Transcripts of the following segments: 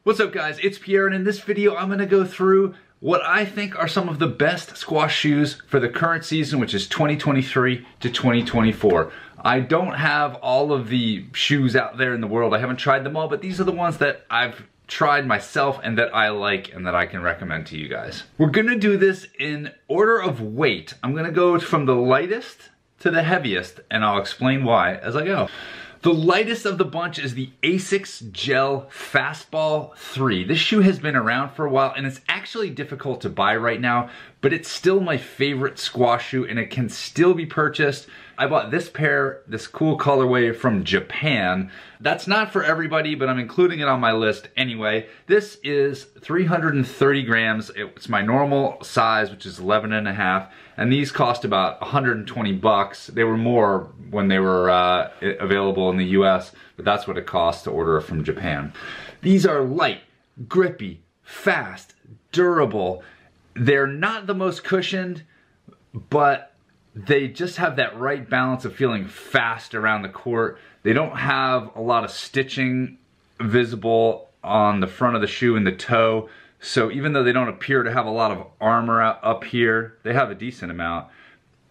What's up guys, it's Pierre, and in this video I'm gonna go through what I think are some of the best squash shoes for the current season, which is 2023 to 2024. I don't have all of the shoes out there in the world. I haven't tried them all, but these are the ones that I've tried myself and that I like and that I can recommend to you guys. We're gonna do this in order of weight. I'm gonna go from the lightest to the heaviest, and I'll explain why as I go. The lightest of the bunch is the Asics Gel Fastball 3. This shoe has been around for a while and it's actually difficult to buy right now, but it's still my favorite squash shoe and it can still be purchased. I bought this pair, this cool colorway from Japan. That's not for everybody, but I'm including it on my list anyway. This is 330 grams. It's my normal size, which is 11.5, and these cost about 120 bucks. They were more when they were available in the US, but that's what it costs to order from Japan. These are light, grippy, fast, durable. They're not the most cushioned, but they just have that right balance of feeling fast around the court. They don't have a lot of stitching visible on the front of the shoe and the toe. So even though they don't appear to have a lot of armor up here, they have a decent amount.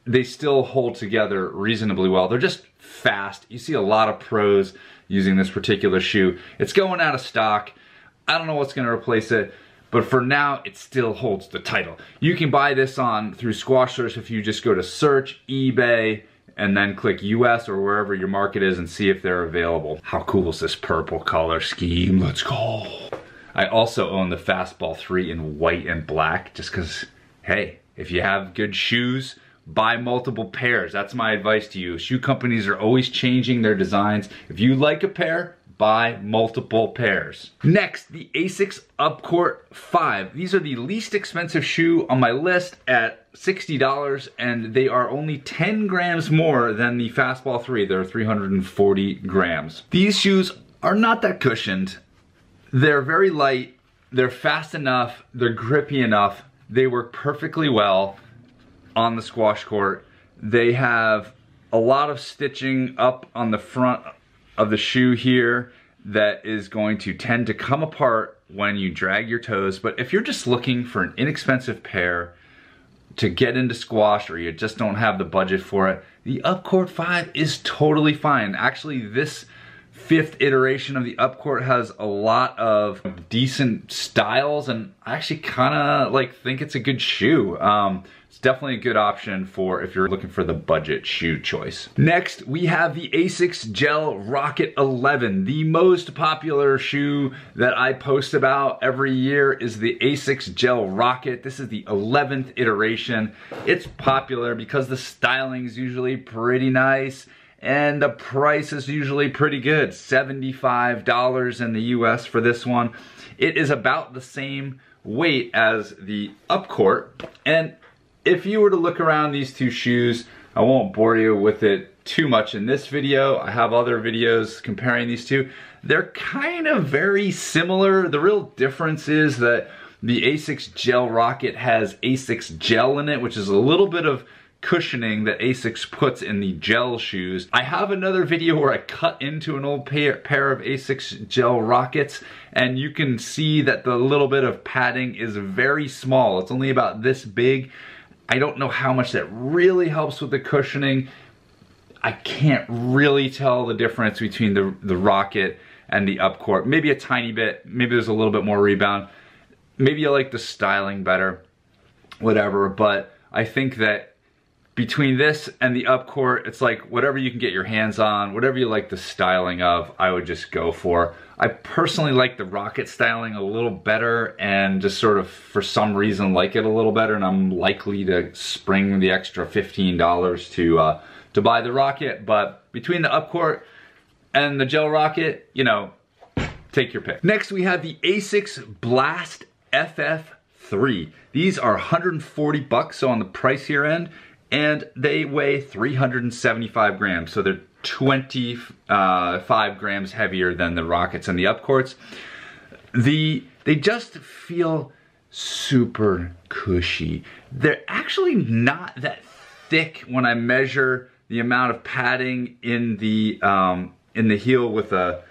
They still hold together reasonably well. They're just fast. You see a lot of pros using this particular shoe. It's going out of stock. I don't know what's gonna replace it, but for now, it still holds the title. You can buy this through Squash Source if you just go to search, eBay, and then click US or wherever your market is and see if they're available. How cool is this purple color scheme? Let's go. I also own the Fastball 3 in white and black just because, hey, if you have good shoes, buy multiple pairs. That's my advice to you. Shoe companies are always changing their designs. If you like a pair, buy multiple pairs. Next, the Asics Upcourt 5. These are the least expensive shoe on my list at $60, and they are only 10 grams more than the Fastball 3. They're 340 grams. These shoes are not that cushioned. They're very light, they're fast enough, they're grippy enough, they work perfectly well on the squash court. They have a lot of stitching up on the front of the shoe here that is going to tend to come apart when you drag your toes. But if you're just looking for an inexpensive pair to get into squash, or you just don't have the budget for it, the Upcourt 5 is totally fine. Actually, this 5th iteration of the Upcourt has a lot of decent styles, and I actually kind of think it's a good shoe. It's definitely a good option for if you're looking for the budget shoe choice. Next, we have the Asics Gel Rocket 11. The most popular shoe that I post about every year is the Asics Gel Rocket. This is the 11th iteration. It's popular because the styling is usually pretty nice and the price is usually pretty good. $75 in the US for this one. It is about the same weight as the Upcourt, and if you were to look around these two shoes, I won't bore you with it too much in this video. I have other videos comparing these two. They're kind of very similar. The real difference is that the Asics Gel Rocket has Asics Gel in it, which is a little bit of cushioning that Asics puts in the gel shoes. I have another video where I cut into an old pair of Asics Gel Rockets, and you can see that the little bit of padding is very small. It's only about this big. I don't know how much that really helps with the cushioning. I can't really tell the difference between the Rocket and the Upcourt. Maybe a tiny bit, maybe there's a little bit more rebound. Maybe I like the styling better, whatever, but I think that between this and the Upcourt, it's like whatever you can get your hands on, whatever you like the styling of, I would just go for. I personally like the Rocket styling a little better, and just sort of for some reason like it a little better, and I'm likely to spring the extra $15 to buy the Rocket. But between the Upcourt and the Gel Rocket, you know, take your pick. Next, we have the Asics Blast FF 3. These are 140 bucks, so on the pricier end, and they weigh 375 grams, so they're 25 grams heavier than the Rockets and the Upcourts. They just feel super cushy. They're actually not that thick when I measure the amount of padding in the heel with a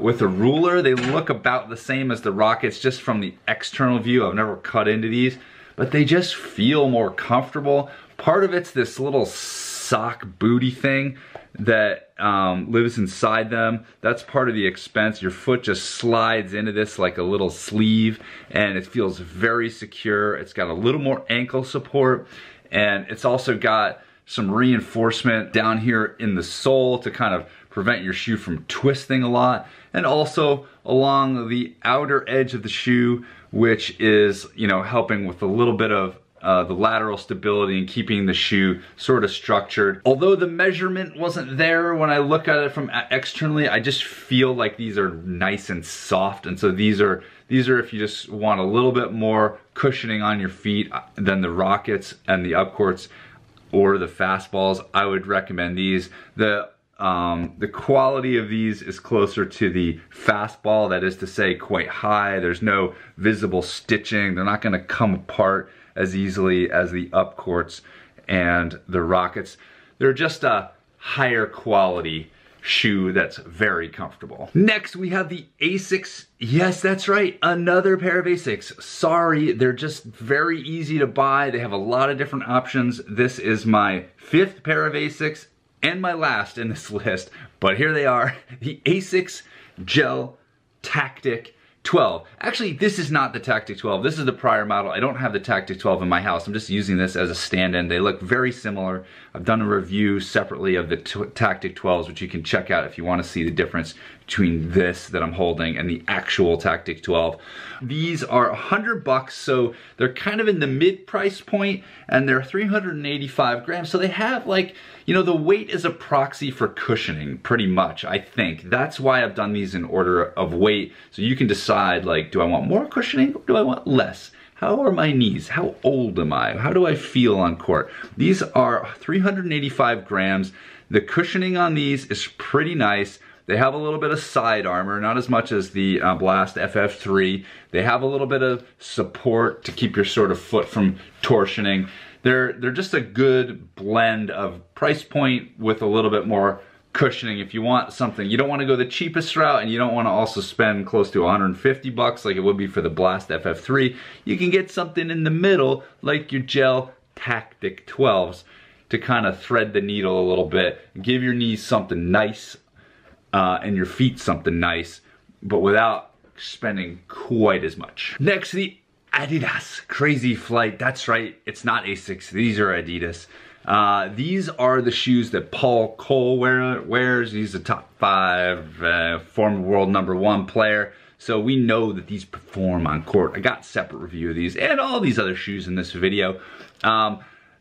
With a ruler, they look about the same as the Rockets, just from the external view. I've never cut into these, but they just feel more comfortable. Part of it's this little sock booty thing that lives inside them. That's part of the expense. Your foot just slides into this like a little sleeve, and it feels very secure. It's got a little more ankle support, and it's also got some reinforcement down here in the sole to kind of prevent your shoe from twisting a lot, and also along the outer edge of the shoe, which is, you know, helping with a little bit of the lateral stability and keeping the shoe sort of structured. Although the measurement wasn't there when I look at it from externally, I just feel like these are nice and soft, and so these are if you just want a little bit more cushioning on your feet than the Rockets and the Upcourts or the Fastballs. I would recommend these. The quality of these is closer to the Fastball, that is to say quite high. There's no visible stitching. They're not gonna come apart as easily as the Upcourts and the Rockets. They're just a higher quality shoe that's very comfortable. Next we have the Asics. Yes, that's right, another pair of Asics. Sorry, they're just very easy to buy. They have a lot of different options. This is my 5th pair of Asics and my last in this list, but here they are, the Asics Gel Tactic 12. Actually, this is not the Tactic 12. This is the prior model. I don't have the Tactic 12 in my house. I'm just using this as a stand-in. They look very similar. I've done a review separately of the Tactic 12s, which you can check out if you want to see the difference between this that I'm holding and the actual Tactic 12. These are $100, so they're kind of in the mid-price point, and they're 385 grams. So they have, like, you know, the weight is a proxy for cushioning, pretty much, I think. That's why I've done these in order of weight, so you can decide, like, do I want more cushioning or do I want less? How are my knees? How old am I? How do I feel on court? These are 385 grams. The cushioning on these is pretty nice. They have a little bit of side armor, not as much as the Blast FF3. They have a little bit of support to keep your sort of foot from torsioning. They're just a good blend of price point with a little bit more cushioning. If you want something, you don't want to go the cheapest route, and you don't want to also spend close to 150 bucks like it would be for the Blast FF3. You can get something in the middle like your Gel Tactic 12s to kind of thread the needle a little bit, give your knees something nice and your feet something nice, but without spending quite as much. Next, the Adidas Crazyflight. That's right, it's not Asics, these are Adidas. These are the shoes that Paul Cole wears. He's a top 5 former world #1 player. So we know that these perform on court. I got a separate review of these and all these other shoes in this video.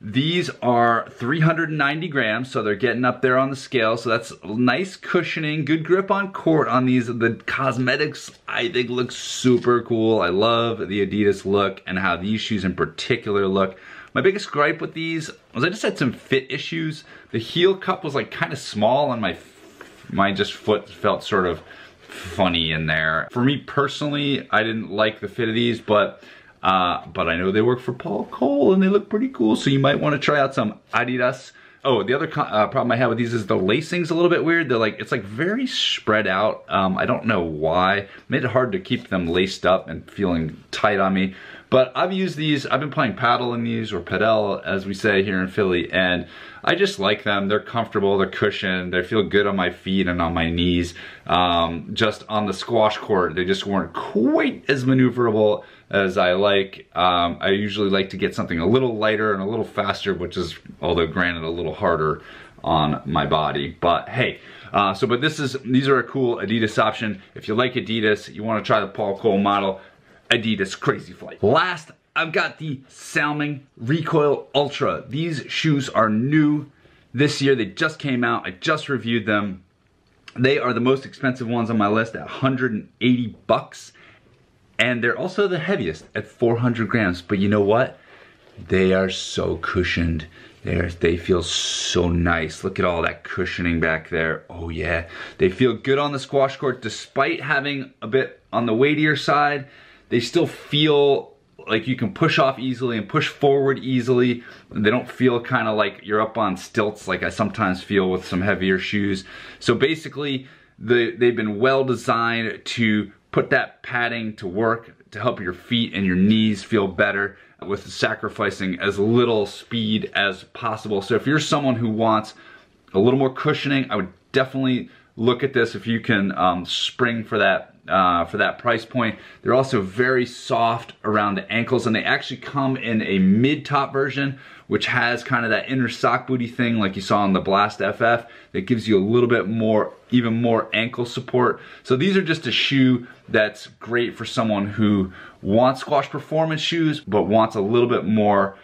These are 390 grams, so they're getting up there on the scale. So that's nice cushioning, good grip on court on these. The cosmetics, I think, look super cool. I love the Adidas look and how these shoes in particular look. My biggest gripe with these was I just had some fit issues. The heel cup was like kind of small, and my just foot felt sort of funny in there. For me personally, I didn't like the fit of these, but I know they work for Paul Cole and they look pretty cool, so you might want to try out some Adidas. Oh, the other problem I have with these is the lacing's a little bit weird. They're like, it's like very spread out. I don't know why. Made it hard to keep them laced up and feeling tight on me. But I've used these, I've been playing paddle in these, or padel as we say here in Philly, and I just like them. They're comfortable, they're cushioned, they feel good on my feet and on my knees. Just on the squash court, they just weren't quite as maneuverable as I like. I usually like to get something a little lighter and a little faster, which is, although granted, a little harder on my body. But hey, but these are a cool Adidas option. If you like Adidas, you want to try the Paul Cole model, Adidas Crazyflight. Last, I've got the Salming Recoil Ultra. These shoes are new this year. They just came out. I just reviewed them. They are the most expensive ones on my list at 180 bucks. And they're also the heaviest at 400 grams. But you know what? They are so cushioned. They feel so nice. Look at all that cushioning back there. Oh yeah. They feel good on the squash court despite having a bit on the weightier side. They still feel like you can push off easily and push forward easily. They don't feel kind of like you're up on stilts like I sometimes feel with some heavier shoes. So basically, They've been well designed to put that padding to work to help your feet and your knees feel better with sacrificing as little speed as possible. So if you're someone who wants a little more cushioning, I would definitely look at this if you can spring for that price point. They're also very soft around the ankles, and they actually come in a mid-top version, which has kind of that inner sock booty thing like you saw on the Blast FF that gives you a little bit more, even more ankle support. So these are just a shoe that's great for someone who wants squash performance shoes but wants a little bit more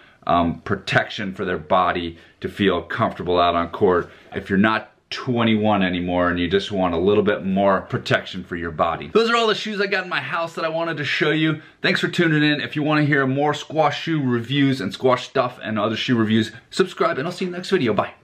protection for their body to feel comfortable out on court. If you're not 21 anymore and you just want a little bit more protection for your body. Those are all the shoes I got in my house that I wanted to show you. Thanks for tuning in. If you want to hear more squash shoe reviews and squash stuff and other shoe reviews, subscribe and I'll see you in the next video. Bye.